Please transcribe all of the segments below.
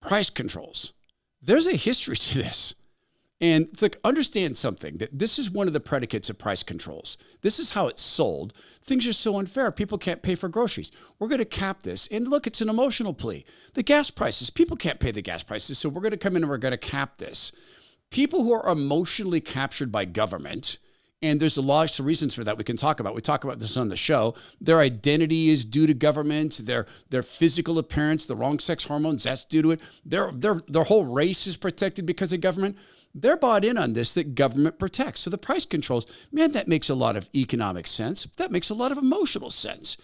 price controls. There's a history to this. And look, understand something, that this is one of the predicates of price controls. This is how it's sold. Things are so unfair. People can't pay for groceries. We're going to cap this. And look, it's an emotional plea. The gas prices, people can't pay the gas prices. So we're going to come in and we're going to cap this. People who are emotionally captured by government, and there's a lot of reasons for that we can talk about. We talk about this on the show. Their identity is due to government. Their physical appearance, the wrong sex hormones, that's due to it. Their whole race is protected because of government. They're bought in on this, that government protects. So the price controls, man, that makes a lot of economic sense. That makes a lot of emotional sense.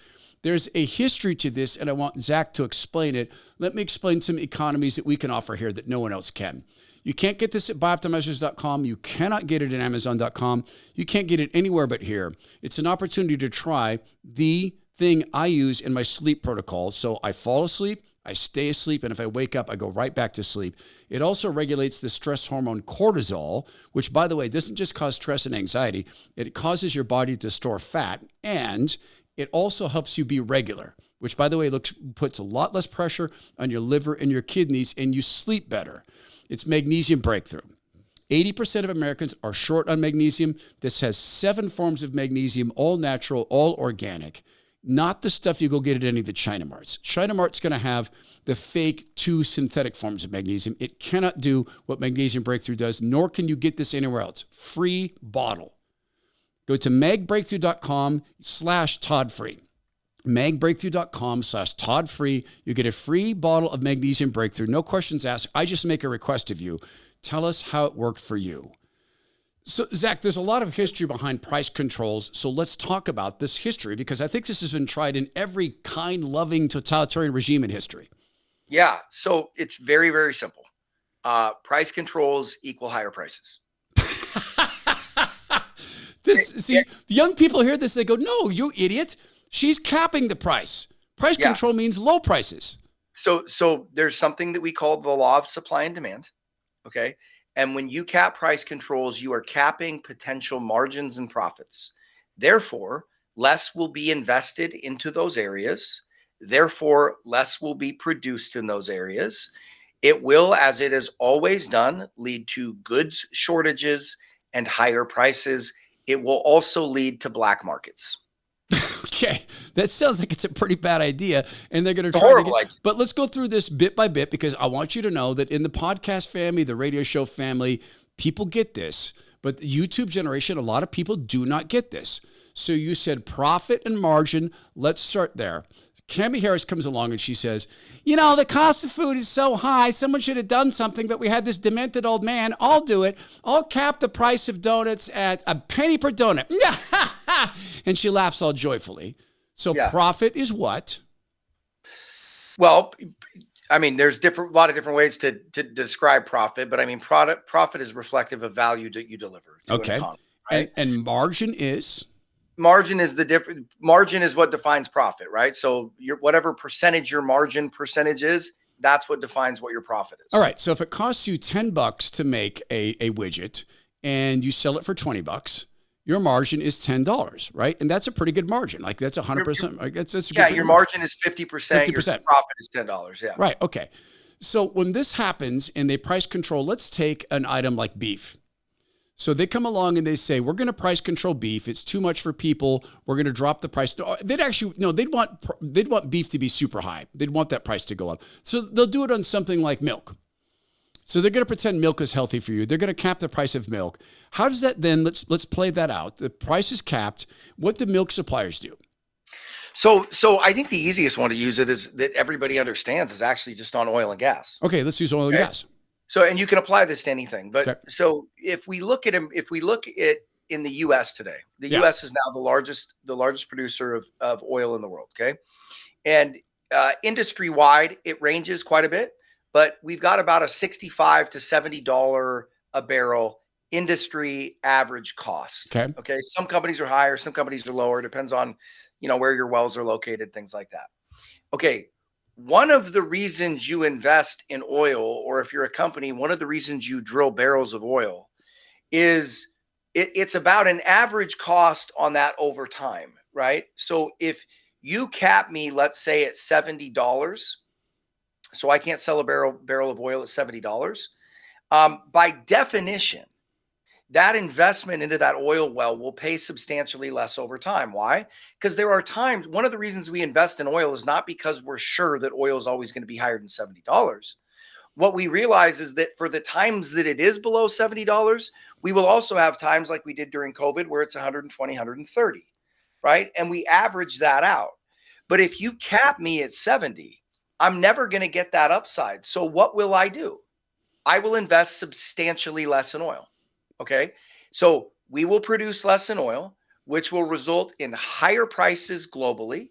There's a history to this, and I want Zach to explain it. Let me explain some economies that we can offer here that no one else can. You can't get this at buyoptimizers.com. You cannot get it at amazon.com. You can't get it anywhere but here. It's an opportunity to try the thing I use in my sleep protocol. So I fall asleep, I stay asleep, and if I wake up, I go right back to sleep. It also regulates the stress hormone cortisol, which, by the way, doesn't just cause stress and anxiety. It causes your body to store fat, and it also helps you be regular, which, by the way, puts a lot less pressure on your liver and your kidneys, and you sleep better. It's magnesium breakthrough. 80% of Americans are short on magnesium. This has 7 forms of magnesium, all natural, all organic. Not the stuff you go get at any of the China Marts. China Mart's going to have the fake 2 synthetic forms of magnesium. It cannot do what Magnesium Breakthrough does, nor can you get this anywhere else. Free bottle. Go to magbreakthrough.com/Todd-free. magbreakthrough.com/Todd-free. You get a free bottle of Magnesium Breakthrough. No questions asked. I just make a request of you. Tell us how it worked for you. So, Zach, there's a lot of history behind price controls. So let's talk about this history, because I think this has been tried in every kind, loving, totalitarian regime in history. Yeah. So it's very, very simple. Price controls equal higher prices. Young people hear this, they go, no, you idiot. She's capping the price. Price control means low prices. So there's something that we call the law of supply and demand. Okay. And when you cap price controls, you are capping potential margins and profits. Therefore, less will be invested into those areas. Therefore, less will be produced in those areas. It will, as it has always done, lead to goods shortages and higher prices. It will also lead to black markets. Okay, that sounds like it's a pretty bad idea, and they're going to try to get. But let's go through this bit by bit, because I want you to know that in the podcast family, the radio show family, people get this, but the YouTube generation, a lot of people do not get this. So you said profit and margin. Let's start there. Cammie Harris comes along and she says, you know, the cost of food is so high, someone should have done something, but we had this demented old man. I'll do it. I'll cap the price of donuts at a penny per donut. And she laughs all joyfully. So profit is what? Well, I mean, there's a lot of different ways to describe profit, but I mean, profit is reflective of value that you deliver to an economy, right? And margin is? Margin is margin is what defines profit, right? So whatever percentage your margin percentage is, that's what defines what your profit is. All right. So if it costs you $10 to make a widget and you sell it for $20, your margin is $10, right? And that's a pretty good margin. Like that's 100%. Like that's a good your margin is 50%. Your profit is $10. Yeah. Right. Okay. So when this happens and they price control, let's take an item like beef. So they come along and they say, we're going to price control beef. It's too much for people. We're going to drop the price. They'd want beef to be super high. They'd want that price to go up. So they'll do it on something like milk. So they're going to pretend milk is healthy for you. They're going to cap the price of milk. How does that then, let's play that out. The price is capped. What do milk suppliers do? So I think the easiest one to use it is that everybody understands is actually just on oil and gas. Okay, let's use oil and gas. So, and you can apply this to anything, but so if we look at in the U.S. today, the U.S. is now the largest producer of oil in the world. Okay. And industry wide, it ranges quite a bit, but we've got about a $65 to $70 a barrel industry average cost. Okay. Some companies are higher, some companies are lower. Depends on, where your wells are located, things like that. Okay. One of the reasons you invest in oil, or if you're a company, one of the reasons you drill barrels of oil is it's about an average cost on that over time, right? So if you cap me, let's say at $70, So I can't sell a barrel of oil at $70. By definition, that investment into that oil well will pay substantially less over time. Why? Because there are times, one of the reasons we invest in oil is not because we're sure that oil is always going to be higher than $70. What we realize is that for the times that it is below $70, we will also have times like we did during COVID where it's 120, 130, right? And we average that out. But if you cap me at 70, I'm never going to get that upside. So what will I do? I will invest substantially less in oil. Okay. So we will produce less in oil, which will result in higher prices globally,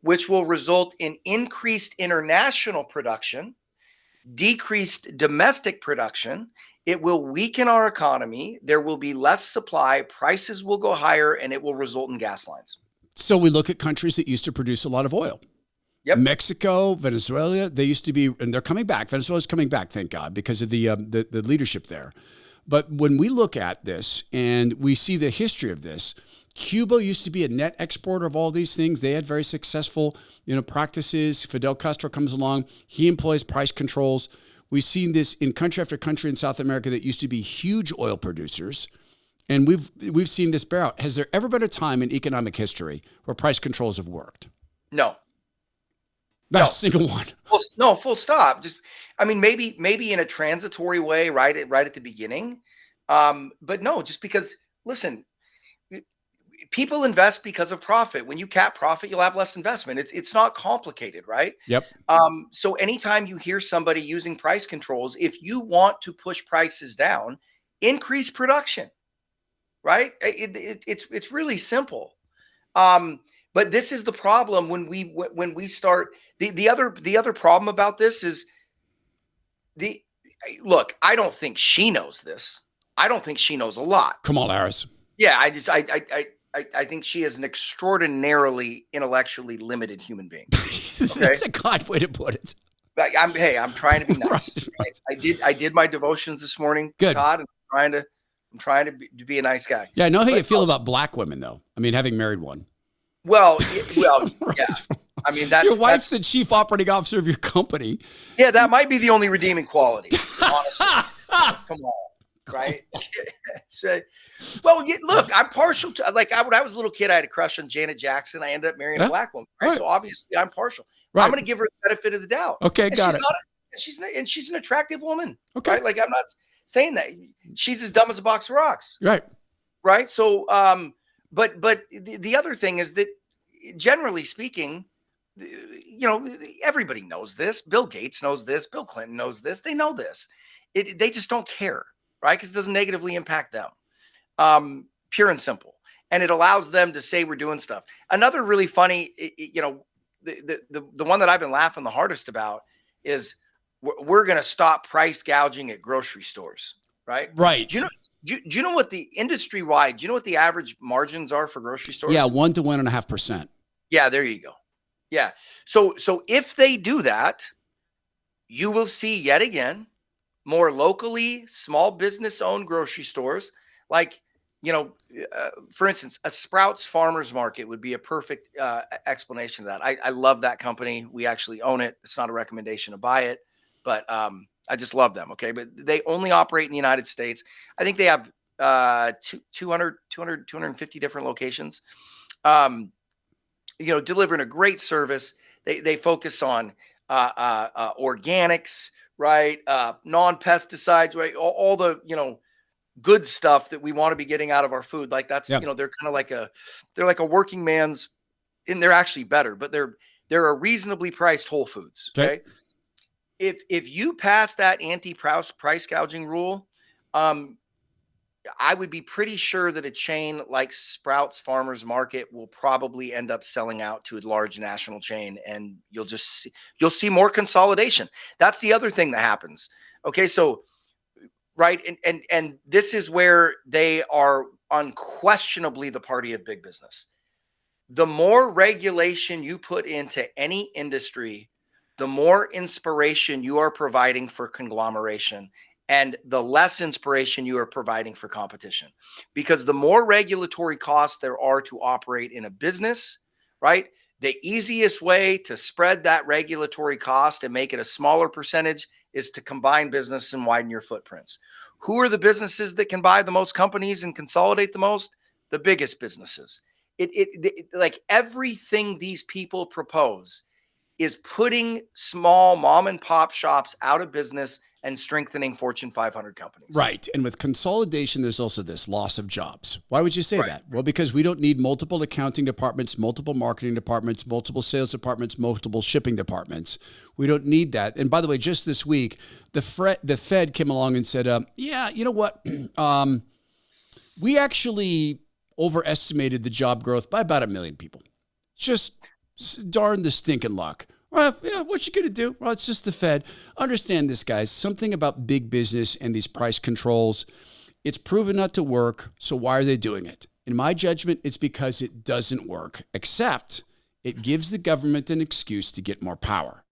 which will result in increased international production, decreased domestic production. It will weaken our economy. There will be less supply. Prices will go higher, and it will result in gas lines. So we look at countries that used to produce a lot of oil. Yep. Mexico, Venezuela, they used to be, and they're coming back. Venezuela's coming back, thank God, because of the leadership there. But when we look at this and we see the history of this, Cuba used to be a net exporter of all these things. They had very successful, practices. Fidel Castro comes along. He employs price controls. We've seen this in country after country in South America that used to be huge oil producers. And we've seen this bear out. Has there ever been a time in economic history where price controls have worked? No. Not a single one. No, full stop. Just, maybe in a transitory way, right at the beginning. But no, just because, listen, people invest because of profit. When you cap profit, you'll have less investment. It's not complicated, right? Yep. So anytime you hear somebody using price controls, if you want to push prices down, increase production, right? It's really simple. But this is the problem when we start. The other problem about this is look. I don't think she knows this. I don't think she knows a lot. Kamala Harris. Yeah, I think she is an extraordinarily intellectually limited human being. Okay? That's a God way to put it. I'm trying to be nice. Right. I did my devotions this morning, Good. Todd, and I'm trying to be a nice guy. Yeah, I know how you feel about black women, though. Having married one. Well, Right. Yeah. That's your wife's the chief operating officer of your company. Yeah, that might be the only redeeming quality. Honestly, come on, right? So, look, I'm partial to when I was a little kid, I had a crush on Janet Jackson. I ended up marrying a black woman, right? So obviously, I'm partial. Right. I'm going to give her the benefit of the doubt. Okay, got it. She's an attractive woman. Okay, right? Like I'm not saying that she's as dumb as a box of rocks. Right. So, but the other thing is that generally speaking, everybody knows this. Bill Gates knows this. Bill Clinton knows this. They know this. They just don't care, right? Because it doesn't negatively impact them. Pure and simple. And it allows them to say we're doing stuff. Another really funny, the one that I've been laughing the hardest about is we're going to stop price gouging at grocery stores, right? Right. Do you know what the industry-wide, do you know what the average margins are for grocery stores? Yeah, 1 to 1.5%. Yeah, there you go. Yeah. So if they do that, you will see yet again more locally small business-owned grocery stores. Like, for instance, a Sprouts Farmers Market would be a perfect explanation of that. I love that company. We actually own it. It's not a recommendation to buy it, but I just love them. Okay. But they only operate in the United States. I think they have 250 different locations, delivering a great service. They focus on organics, right? Non-pesticides, right? All the, good stuff that we want to be getting out of our food. Like that's, they're kind of like they're like a working man's, and they're actually better, but they're a reasonably priced Whole Foods. Okay. If you pass that anti-price gouging rule, I would be pretty sure that a chain like Sprouts Farmers Market will probably end up selling out to a large national chain, and you'll see more consolidation. That's the other thing that happens. Okay, so right, and this is where they are unquestionably the party of big business. The more regulation you put into any industry, the more inspiration you are providing for conglomeration, and the less inspiration you are providing for competition. Because the more regulatory costs there are to operate in a business, right, The easiest way to spread that regulatory cost and make it a smaller percentage is to combine business and widen your footprints. Who are the businesses that can buy the most companies and consolidate the most? The biggest businesses. Like everything these people propose is putting small mom and pop shops out of business and strengthening Fortune 500 companies. Right. And with consolidation, there's also this loss of jobs. Why would you say that? Well, because we don't need multiple accounting departments, multiple marketing departments, multiple sales departments, multiple shipping departments. We don't need that. And by the way, just this week, the Fed came along and said, yeah, you know what? We actually overestimated the job growth by about 1 million people. Just darn the stinking luck. Well, yeah, what you going to do? Well, it's just the Fed. Understand this, guys. Something about big business and these price controls, it's proven not to work, so why are they doing it? In my judgment, it's because it doesn't work, except it gives the government an excuse to get more power.